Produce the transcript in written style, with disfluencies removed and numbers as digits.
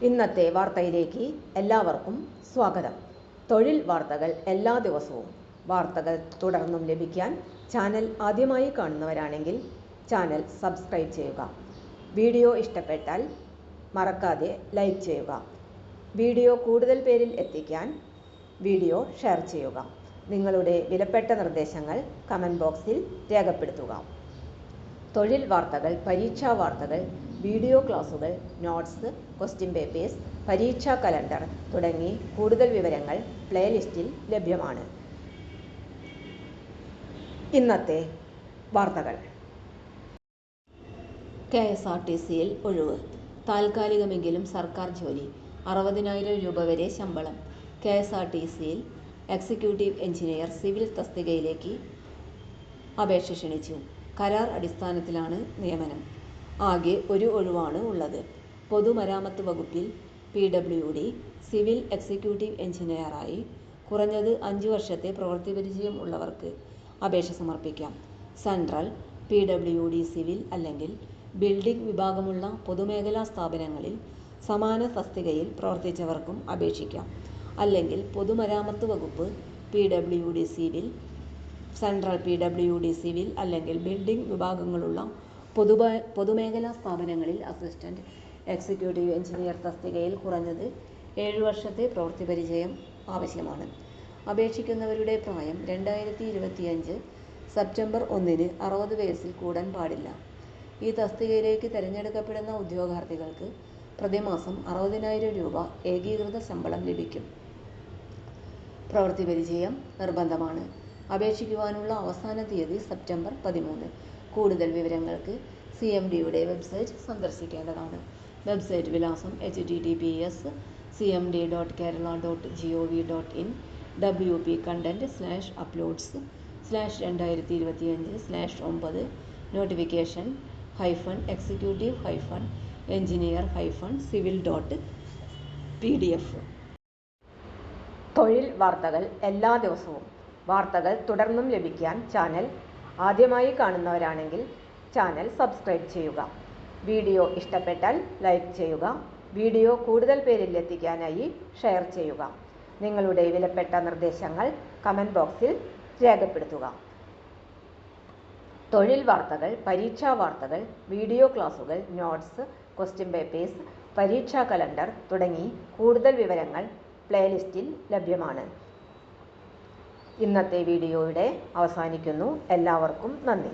ഇന്നത്തെ വാർത്തയിലേക്ക് എല്ലാവർക്കും സ്വാഗതം. തൊഴിൽ വാർത്തകൾ എല്ലാ ദിവസവും വാർത്തകൾ തുടർന്നും ലഭിക്കാൻ ചാനൽ ആദ്യമായി കാണുന്നവരാണെങ്കിൽ ചാനൽ സബ്സ്ക്രൈബ് ചെയ്യുക. വീഡിയോ ഇഷ്ടപ്പെട്ടാൽ മറക്കാതെ ലൈക്ക് ചെയ്യുക. വീഡിയോ കൂടുതൽ പേരിൽ എത്തിക്കാൻ വീഡിയോ ഷെയർ ചെയ്യുക. നിങ്ങളുടെ വിലപ്പെട്ട നിർദ്ദേശങ്ങൾ കമൻറ്റ് ബോക്സിൽ രേഖപ്പെടുത്തുക. തൊഴിൽ വാർത്തകൾ, പരീക്ഷാ വാർത്തകൾ, വീഡിയോ ക്ലാസുകൾ, നോട്ട്സ്, ക്വസ്റ്റ്യൻ പേപ്പേഴ്സ്, പരീക്ഷാ കലണ്ടർ തുടങ്ങി കൂടുതൽ വിവരങ്ങൾ പ്ലേലിസ്റ്റിൽ ലഭ്യമാണ്. ഇന്നത്തെ വാർത്തകൾ. KSRTCയിൽ ഒഴിവ്. താൽക്കാലികമെങ്കിലും സർക്കാർ ജോലി. 60,000 രൂപ വരെ ശമ്പളം. KSRTCയിൽ എക്സിക്യൂട്ടീവ് എഞ്ചിനീയർ സിവിൽ തസ്തികയിലേക്ക് അപേക്ഷ ക്ഷണിച്ചു. കരാർ അടിസ്ഥാനത്തിലാണ് നിയമനം. ആകെ ഒരു ഒഴിവാണ് ഉള്ളത്. പൊതുമരാമത്ത് വകുപ്പിൽ PWD സിവിൽ എക്സിക്യൂട്ടീവ് എഞ്ചിനീയറായി കുറഞ്ഞത് 5 വർഷത്തെ പ്രവൃത്തി പരിചയം ഉള്ളവർക്ക് അപേക്ഷ സമർപ്പിക്കാം. സെൻട്രൽ PWD സിവിൽ അല്ലെങ്കിൽ ബിൽഡിംഗ് വിഭാഗമുള്ള പൊതുമേഖലാ സ്ഥാപനങ്ങളിൽ സമാന തസ്തികയിൽ പ്രവർത്തിച്ചവർക്കും അപേക്ഷിക്കാം. അല്ലെങ്കിൽ പൊതുമരാമത്ത് വകുപ്പ് PWD civil, central PWD civil അല്ലെങ്കിൽ ബിൽഡിംഗ് വിഭാഗങ്ങളുള്ള പൊതുമേഖലാ സ്ഥാപനങ്ങളിൽ അസിസ്റ്റന്റ് എക്സിക്യൂട്ടീവ് എഞ്ചിനീയർ തസ്തികയിൽ കുറഞ്ഞത് 7 വർഷത്തെ പ്രവൃത്തി പരിചയം ആവശ്യമാണ്. അപേക്ഷിക്കുന്നവരുടെ പ്രായം 2025 സെപ്റ്റംബർ 1 60 വയസ്സിൽ കൂടാൻ പാടില്ല. ഈ തസ്തികയിലേക്ക് തിരഞ്ഞെടുക്കപ്പെടുന്ന ഉദ്യോഗാർത്ഥികൾക്ക് പ്രതിമാസം 60,000 രൂപ ഏകീകൃത ശമ്പളം ലഭിക്കും. പ്രവൃത്തി പരിചയം നിർബന്ധമാണ്. അപേക്ഷിക്കുവാനുള്ള അവസാന തീയതി സെപ്റ്റംബർ 13. കൂടുതൽ വിവരങ്ങൾക്ക് CMDയുടെ വെബ്സൈറ്റ് സന്ദർശിക്കേണ്ടതാണ്. വെബ്സൈറ്റ് വിലാസം https://cmd.kerala.gov.in wp-content/uploads/2025/9 notification-executive-engineer-civil.pdf. തൊഴിൽ വാർത്തകൾ എല്ലാ ദിവസവും വാർത്തകൾ തുടർന്നും ലഭിക്കാൻ ചാനൽ ആദ്യമായി കാണുന്നവരാണെങ്കിൽ ചാനൽ സബ്സ്ക്രൈബ് ചെയ്യുക. വീഡിയോ ഇഷ്ടപ്പെട്ടാൽ ലൈക്ക് ചെയ്യുക. വീഡിയോ കൂടുതൽ പേരിൽ എത്തിക്കാനായി ഷെയർ ചെയ്യുക. നിങ്ങളുടെ വിലപ്പെട്ട നിർദ്ദേശങ്ങൾ കമൻറ്റ് ബോക്സിൽ രേഖപ്പെടുത്തുക. തൊഴിൽ വാർത്തകൾ, പരീക്ഷാ വാർത്തകൾ, വീഡിയോ ക്ലാസുകൾ, നോട്ട്സ്, ക്വസ്റ്റ്യൻ പേപ്പേഴ്സ്, പരീക്ഷാ കലണ്ടർ തുടങ്ങി കൂടുതൽ വിവരങ്ങൾ പ്ലേലിസ്റ്റിൽ ലഭ്യമാണ്. ഇന്നത്തെ വീഡിയോയുടെ അവസാനിക്കുന്നു. എല്ലാവർക്കും നന്ദി.